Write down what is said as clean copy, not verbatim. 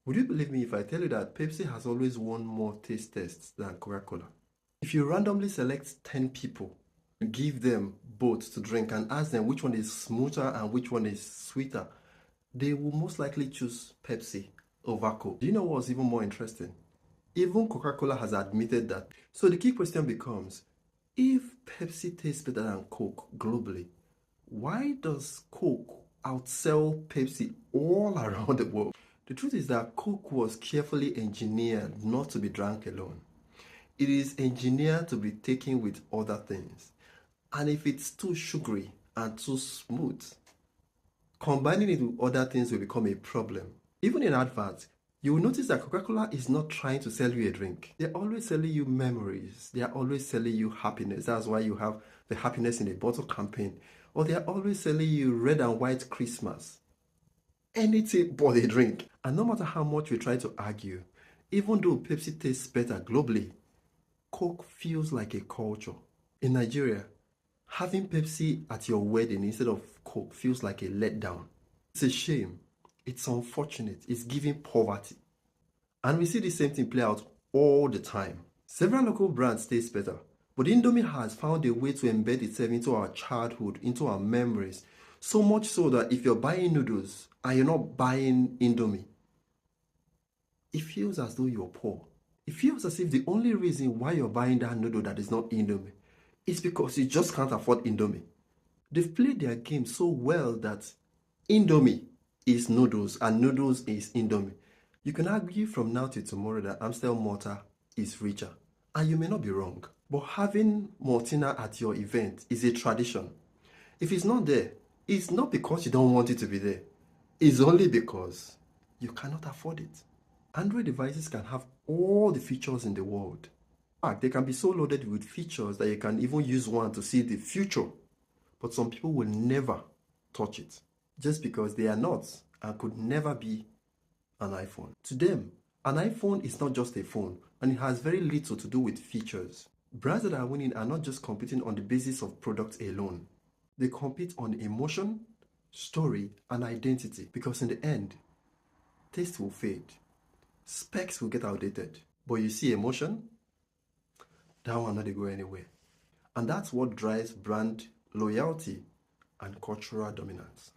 Would you believe me if I tell you that Pepsi has always won more taste tests than Coca-Cola? If you randomly select 10 people, give them both to drink and ask them which one is smoother and which one is sweeter, they will most likely choose Pepsi over Coke. Do you know what's even more interesting? Even Coca-Cola has admitted that. So the key question becomes, if Pepsi tastes better than Coke globally, why does Coke outsell Pepsi all around the world? The truth is that Coke was carefully engineered not to be drank alone. It is engineered to be taken with other things. And if it's too sugary and too smooth, combining it with other things will become a problem. Even in adverts, you will notice that Coca-Cola is not trying to sell you a drink. They're always selling you memories. They are always selling you happiness. That's why you have the happiness in a bottle campaign. Or they are always selling you red and white Christmas. Anything but a drink. And no matter how much we try to argue, even though Pepsi tastes better globally, Coke feels like a culture. In Nigeria, having Pepsi at your wedding instead of Coke feels like a letdown. It's a shame. It's unfortunate. It's giving poverty. And we see the same thing play out all the time. Several local brands taste better, but Indomie has found a way to embed itself into our childhood, into our memories, so much so that if you're buying noodles and you're not buying Indomie, it feels as though you're poor. It feels as if the only reason why you're buying that noodle that is not Indomie is because you just can't afford Indomie. They've played their game so well that Indomie is noodles and noodles is Indomie. You can argue from now till tomorrow that Amstel Mortar is richer, and you may not be wrong. But having Mortina at your event is a tradition. If it's not there, it's not because you don't want it to be there. It's only because you cannot afford it. Android devices can have all the features in the world. In fact, they can be so loaded with features that you can even use one to see the future. But some people will never touch it just because they are not and could never be an iPhone. To them, an iPhone is not just a phone, and it has very little to do with features. Brands that are winning are not just competing on the basis of products alone. They compete on emotion, story, and identity, because in the end, taste will fade. Specs will get outdated. But you see emotion, that one not go anywhere. And that's what drives brand loyalty and cultural dominance.